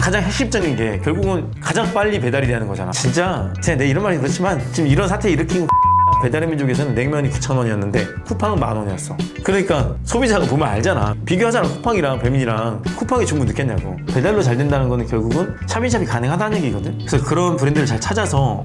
가장 핵심적인 게 결국은 가장 빨리 배달이 되는 거잖아. 진짜 내 이런 말이 그렇지만 지금 이런 사태 일으킨 배달의 민족에서는 냉면이 9,000원이었는데 쿠팡은 10,000원이었어. 그러니까 소비자가 보면 알잖아. 비교하잖아. 쿠팡이랑 배민이랑. 쿠팡이 주문 늦겠냐고. 배달로 잘 된다는 거는 결국은 샵인샵이 가능하다는 얘기거든. 그래서 그런 브랜드를 잘 찾아서.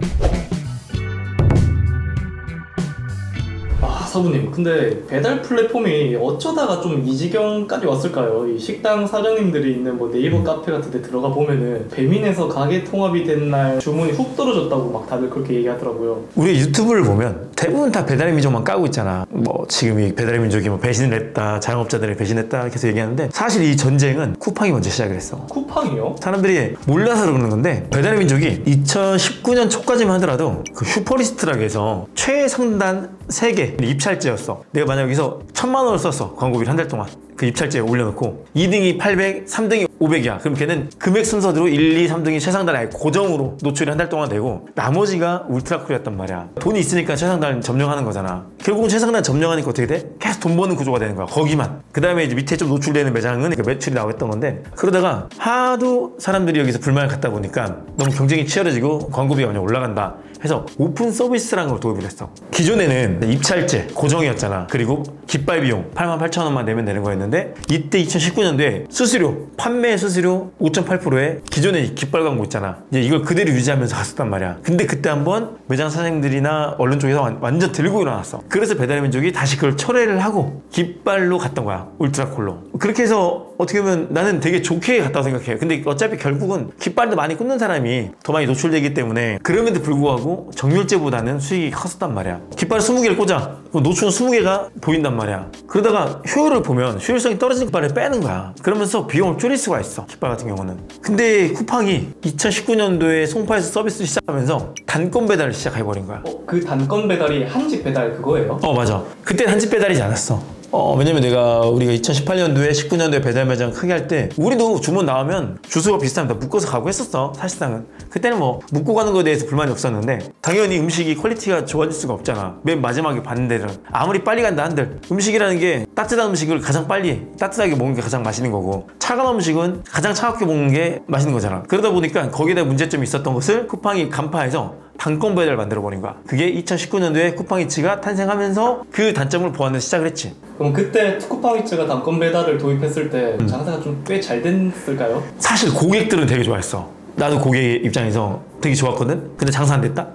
사부님, 근데 배달 플랫폼이 어쩌다가 좀 이 지경까지 왔을까요? 이 식당 사장님들이 있는 뭐 네이버 카페 같은 데 들어가 보면은 배민에서 가게 통합이 된 날 주문이 훅 떨어졌다고 막 다들 그렇게 얘기하더라고요. 우리 유튜브를 보면 대부분 다 배달의 민족만 까고 있잖아. 뭐 지금 이 배달의 민족이 뭐 배신을 했다, 자영업자들을 배신했다 계속 얘기하는데, 사실 이 전쟁은 쿠팡이 먼저 시작을 했어. 쿠팡이요? 사람들이 몰라서 그러는 건데, 배달의 민족이 2019년 초까지만 하더라도 그 슈퍼리스트라고 해서 최상단 3개 입찰제였어. 내가 만약 여기서 1,000만 원을 썼어. 광고비를 한 달 동안. 그 입찰제에 올려놓고 2등이 800, 3등이 500이야. 그럼 걔는 금액 순서대로 1, 2, 3등이 최상단에 고정으로 노출이 한 달 동안 되고, 나머지가 울트라쿨이었단 말이야. 돈이 있으니까 최상단 점령하는 거잖아. 결국은 최상단 점령하니까 어떻게 돼? 계속 돈 버는 구조가 되는 거야. 거기만. 그 다음에 이제 밑에 좀 노출되는 매장은 그 매출이 나오겠던 건데, 그러다가 하도 사람들이 여기서 불만을 갖다 보니까 너무 경쟁이 치열해지고 광고비가 많이 올라간다 해서 오픈 서비스라는 걸 도입을 했어. 기존에는 입찰제 고정이었잖아. 그리고 깃발 비용 88,000원만 내면 되는 거였는데, 이때 2019년도에 수수료, 판매 수수료 5.8%에 기존의 깃발 광고 있잖아. 이제 이걸 그대로 유지하면서 갔었단 말이야. 근데 그때 한번 매장 사장님들이나 언론 쪽에서 완전 들고 일어났어. 그래서 배달의 민족이 다시 그걸 철회를 하고 깃발로 갔던 거야. 울트라콜로. 그렇게 해서 어떻게 보면 나는 되게 좋게 갔다고 생각해. 근데 어차피 결국은 깃발도 많이 꽂는 사람이 더 많이 노출되기 때문에, 그럼에도 불구하고 정률제보다는 수익이 컸었단 말이야. 깃발 20개를 꽂아. 노출은 20개가 보인단 말이야. 그러다가 효율을 보면 효율성이 떨어진 깃발을 빼는 거야. 그러면서 비용을 줄일 수가 있어, 깃발 같은 경우는. 근데 쿠팡이 2019년도에 송파에서 서비스를 시작하면서 단건 배달을 시작해버린 거야. 그 단건 배달이 한집 배달 그거예요? 맞아. 그때는 한집 배달이지 않았어. 왜냐면 우리가 2018년도에 19년도에 배달 매장 크게 할 때 우리도 주문 나오면 주소가 비슷하면 다 묶어서 가고 했었어. 사실상은 그때는 뭐 묶고 가는 거에 대해서 불만이 없었는데, 당연히 음식이 퀄리티가 좋아질 수가 없잖아. 맨 마지막에 받는 데는 아무리 빨리 간다 한들 음식이라는 게 따뜻한 음식을 가장 빨리 따뜻하게 먹는 게 가장 맛있는 거고, 차가운 음식은 가장 차갑게 먹는 게 맛있는 거잖아. 그러다 보니까 거기에 문제점이 있었던 것을 쿠팡이 간파해서 단건 배달을 만들어버린 거야. 그게 2019년도에 쿠팡이츠가 탄생하면서 그 단점을 보완해서 시작을 했지. 그럼 그때 쿠팡이츠가 단건 배달을 도입했을 때 장사가 좀 꽤 잘 됐을까요? 사실 고객들은 되게 좋아했어. 나도 고객 입장에서 되게 좋았거든? 근데 장사 안 됐다?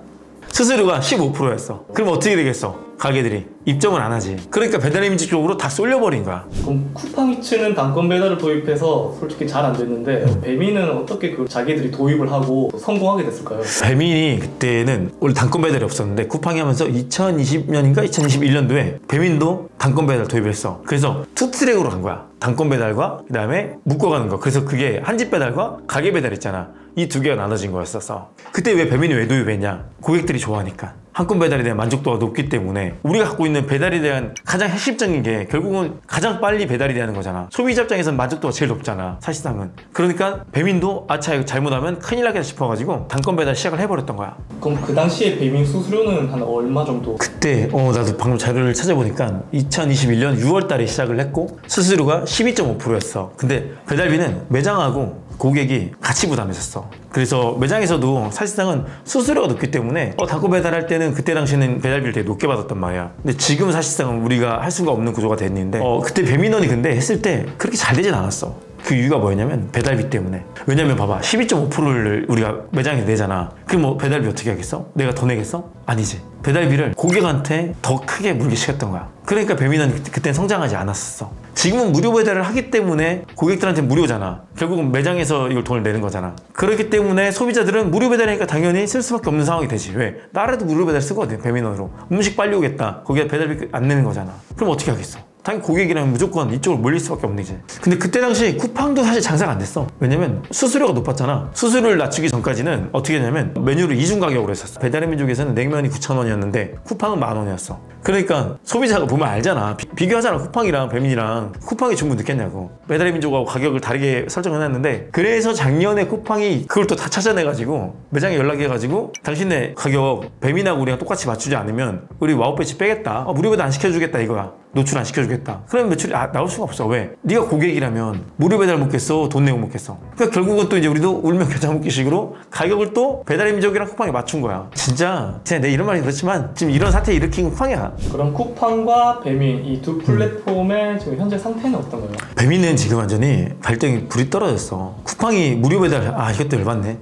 수수료가 15%였어. 그럼 어떻게 되겠어? 가게들이 입점을 안 하지. 그러니까 배달의 민족 쪽으로 다 쏠려버린 거야. 그럼 쿠팡이츠는 단건 배달을 도입해서 솔직히 잘 안 됐는데 배민은 어떻게 자기들이 도입을 하고 성공하게 됐을까요? 배민이 그때는 원래 단건 배달이 없었는데, 쿠팡이 하면서 2020년인가 2021년도에 배민도 단건 배달 도입을 했어. 그래서 투트랙으로 간 거야. 단건 배달과 그 다음에 묶어가는 거. 그래서 그게 한집 배달과 가게 배달 있잖아. 이 두 개가 나눠진 거였었어. 그때 왜 배민이 왜 도입했냐? 고객들이 좋아하니까. 한건 배달에 대한 만족도가 높기 때문에. 우리가 갖고 있는 배달에 대한 가장 핵심적인 게 결국은 가장 빨리 배달이 되는 거잖아. 소비자 입장에서는 만족도가 제일 높잖아, 사실상은. 그러니까 배민도 아차 이거 잘못하면 큰일 나겠다 싶어가지고 단건 배달 시작을 해버렸던 거야. 그럼 그 당시에 배민 수수료는 한 얼마 정도? 그때 나도 방금 자료를 찾아보니까 2021년 6월 달에 시작을 했고 수수료가 12.5%였어. 근데 배달비는 매장하고 고객이 같이 부담했었어. 그래서 매장에서도 사실상은 수수료가 높기 때문에 단건 배달할 때는 그때 당시에는 배달비를 되게 높게 받았단 말이야. 근데 지금은 사실상은 우리가 할 수가 없는 구조가 됐는데, 그때 배민원이 근데 했을 때 그렇게 잘 되진 않았어. 그 이유가 뭐였냐면 배달비 때문에. 왜냐면 봐봐, 12.5%를 우리가 매장에 내잖아. 그럼 뭐 배달비 어떻게 하겠어? 내가 더 내겠어? 아니지. 배달비를 고객한테 더 크게 물게 시켰던 거야. 그러니까 배민은 그때는 성장하지 않았었어. 지금은 무료 배달을 하기 때문에 고객들한테 무료잖아. 결국은 매장에서 이걸 돈을 내는 거잖아. 그렇기 때문에 소비자들은 무료 배달이니까 당연히 쓸 수밖에 없는 상황이 되지. 왜? 나라도 무료 배달 쓰거든, 배민원으로. 음식 빨리 오겠다. 거기에 배달비 안 내는 거잖아. 그럼 어떻게 하겠어? 당연히 고객이라면 무조건 이쪽으로 몰릴 수밖에 없는 거지. 근데 그때 당시 쿠팡도 사실 장사가 안 됐어. 왜냐면 수수료가 높았잖아. 수수료를 낮추기 전까지는 어떻게 했냐면 메뉴를 이중 가격으로 했었어. 배달의 민족에서는 냉면이 9,000원이었는데 쿠팡은 10,000원이었어. 그러니까 소비자가 보면 알잖아. 비교하잖아. 쿠팡이랑 배민이랑. 쿠팡이 주문 늦겠냐고. 배달의 민족하고 가격을 다르게 설정해놨는데 그래서 작년에 쿠팡이 그걸 또 다 찾아내가지고 매장에 연락해가지고 당신네 가격 배민하고 우리가 똑같이 맞추지 않으면 우리 와우 배치 빼겠다. 무료 배달 안 시켜주겠다 이거야. 노출 안 시켜주겠다. 그러면 매출이 나올 수가 없어. 왜? 네가 고객이라면 무료 배달 먹겠어? 돈 내고 먹겠어? 그러니까 결국은 또 이제 우리도 울면 겨자 먹기식으로 가격을 또 배달의 민족이랑 쿠팡에 맞춘 거야. 진짜 내 이런 말이 그렇지만 지금 이런 사태 일으킨 쿠팡이야. 그럼 쿠팡과 배민 이 두 플랫폼의 지금 현재 상태는 어떤가요? 배민은 지금 완전히 발등에 불이 떨어졌어. 쿠팡이 무료 배달 이것도 열받네.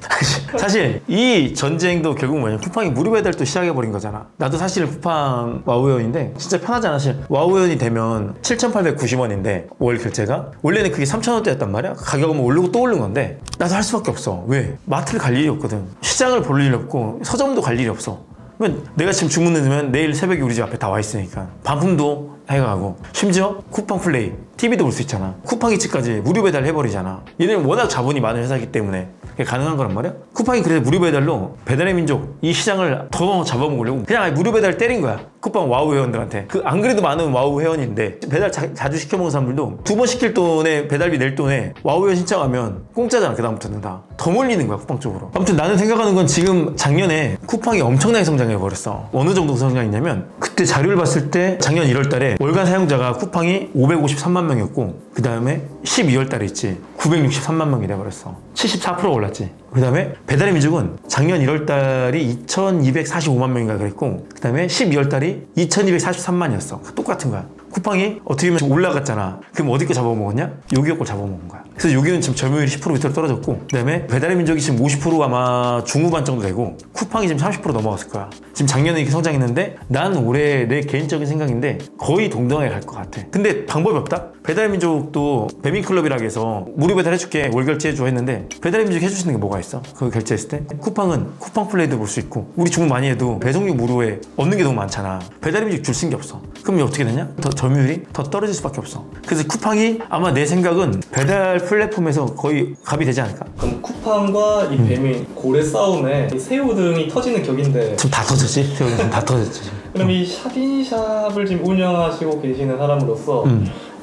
사실 이 전쟁도 결국 뭐냐면 쿠팡이 무료 배달 또 시작해버린 거잖아. 나도 사실 쿠팡 와우 회원인데 진짜 편하잖아. 사실 와우 회원이 되면 7,890원인데 월 결제가 원래는 그게 3,000원대였단 말이야. 가격은 뭐 오르고 또 오른 건데 나도 할 수밖에 없어. 왜? 마트를 갈 일이 없거든. 시장을 볼 일이 없고 서점도 갈 일이 없어. 그러면 내가 지금 주문을 넣으면 내일 새벽에 우리 집 앞에 다 와 있으니까 반품도 해가고 심지어 쿠팡 플레이 TV도 볼 수 있잖아. 쿠팡 이츠까지 무료 배달 해버리잖아. 얘네는 워낙 자본이 많은 회사이기 때문에 그게 가능한 거란 말이야. 쿠팡이 그래서 무료 배달로 배달의 민족 이 시장을 더 잡아먹으려고 그냥 아예 무료 배달 때린 거야. 쿠팡 와우 회원들한테. 안 그래도 많은 와우 회원인데 배달 자주 시켜먹는 사람들도 2번 시킬 돈에 배달비 낼 돈에 와우 회원 신청하면 공짜잖아. 그 다음부터는 다 더 몰리는 거야 쿠팡 쪽으로. 아무튼 나는 생각하는 건 지금 작년에 쿠팡이 엄청나게 성장해버렸어. 어느 정도 성장했냐면 그때 자료를 봤을 때 작년 1월 달에 월간 사용자가 쿠팡이 553만 명이었고 그 다음에 12월 달에 있지 963만 명이 돼버렸어. 74% 올랐지. 그 다음에 배달의 민족은 작년 1월 달이 2245만 명인가 그랬고 그 다음에 12월 달이 2243만이었어. 똑같은 거야. 쿠팡이 어떻게 보면 올라갔잖아. 그럼 어디 거 잡아먹었냐? 요기요 걸 잡아먹은 거야. 그래서 여기는 지금 점유율이 10% 밑으로 떨어졌고 그 다음에 배달의 민족이 지금 50% 아마 중후반 정도 되고 쿠팡이 지금 30% 넘어갔을 거야. 지금 작년에 이렇게 성장했는데 난 올해 내 개인적인 생각인데 거의 동등하게 갈 것 같아. 근데 방법이 없다? 배달의 민족도 배민클럽이라고 해서 무료 배달 해줄게 월 결제해줘 했는데 배달의 민족 해주시는 게 뭐가 있어? 그거 결제했을 때? 쿠팡은 쿠팡 플레이도 볼 수 있고 우리 주문 많이 해도 배송료 무료에 얻는 게 너무 많잖아. 배달의 민족 줄 수 있는 게 없어. 그럼 이게 어떻게 되냐? 더 점유율이 더 떨어질 수밖에 없어. 그래서 쿠팡이 아마 내 생각은 배달 플랫폼에서 거의 갑이 되지 않을까? 그럼 쿠팡과 이 배민 고래 싸움에 이 새우 등이 터지는 격인데 지금 다 터졌지? 지금 다 터졌지. 그럼 이 샵인샵을 지금 운영하시고 계시는 사람으로서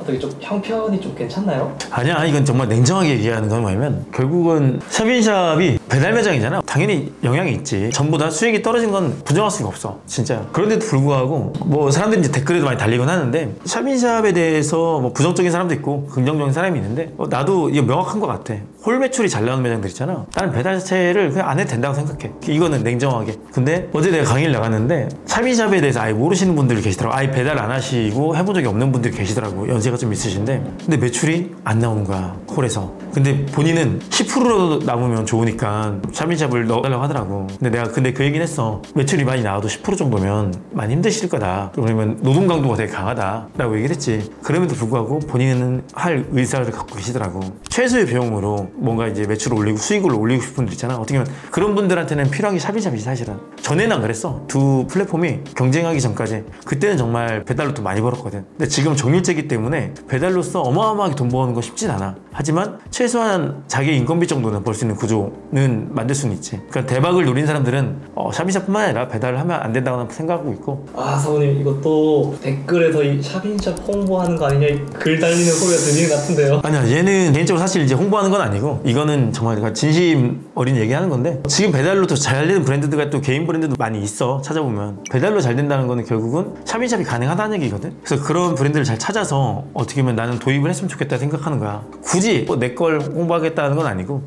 어떻게 좀 형편이 좀 괜찮나요? 아니야, 이건 정말 냉정하게 얘기하는 건 뭐냐면 결국은 샵인샵이 배달 매장이잖아. 당연히 영향이 있지. 전부 다 수익이 떨어진 건 부정할 수가 없어 진짜. 그런데도 불구하고 뭐 사람들이 이제 댓글에도 많이 달리곤 하는데 샵인샵에 대해서 뭐 부정적인 사람도 있고 긍정적인 사람이 있는데 나도 이거 명확한 것 같아. 홀 매출이 잘 나오는 매장들 있잖아. 나는 배달 자체를 그냥 안 해도 된다고 생각해. 이거는 냉정하게. 근데 어제 내가 강의를 나갔는데 샵인샵에 대해서 아예 모르시는 분들이 계시더라고. 아예 배달 안 하시고 해본 적이 없는 분들이 계시더라고. 연세가 좀 있으신데 근데 매출이 안 나오는 거야 홀에서. 근데 본인은 10%라도 남으면 좋으니까 샵인샵을 넣어달라고 하더라고. 근데 그 얘기는 했어. 매출이 많이 나와도 10% 정도면 많이 힘드실 거다. 그러면 노동 강도가 되게 강하다라고 얘기를 했지. 그럼에도 불구하고 본인은 할 의사를 갖고 계시더라고. 최소의 비용으로 뭔가 이제 매출을 올리고 수익을 올리고 싶은 분들 있잖아. 어떻게 보면 그런 분들한테는 필요한 게 샵인샵이지 사실은. 전에는 안 그랬어. 두 플랫폼이 경쟁하기 전까지. 그때는 정말 배달로 돈 많이 벌었거든. 근데 지금 정밀제기 때문에 배달로서 어마어마하게 돈 버는 거 쉽진 않아. 하지만 최소한 자기 인건비 정도는 벌 수 있는 구조는 만들 수는 있지. 그러니까 대박을 노린 사람들은 샵인샵뿐만 아니라 배달을 하면 안 된다고 생각하고 있고. 사모님 이것도 댓글에서 이 샵인샵 홍보하는 거 아니냐 글 달리는 소리가 들리는 것 같은데요. 아니야, 얘는 개인적으로 사실 이제 홍보하는 건 아니고 이거는 정말 진심 어린 얘기하는 건데 지금 배달로 더 잘 되는 브랜드가 또 개인 브랜드도 많이 있어. 찾아보면 배달로 잘 된다는 거는 결국은 샵인샵이 가능하다는 얘기거든. 그래서 그런 브랜드를 잘 찾아서 어떻게 보면 나는 도입을 했으면 좋겠다 생각하는 거야. 굳이 내 걸 홍보하겠다는 건 아니고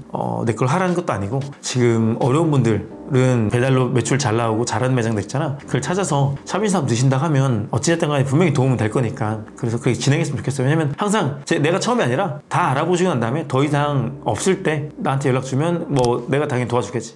내 걸 하라는 것도 아니고 지금 어려운 분들은 배달로 매출 잘 나오고 잘하는 매장들 있잖아. 그걸 찾아서 샵인샵 드신다 하면 어찌됐든 간에 분명히 도움은 될 거니까. 그래서 그렇게 진행했으면 좋겠어요. 왜냐면 항상 내가 처음이 아니라 다 알아보시고 난 다음에 더 이상 없을 때 나한테 연락 주면 뭐 내가 당연히 도와주겠지.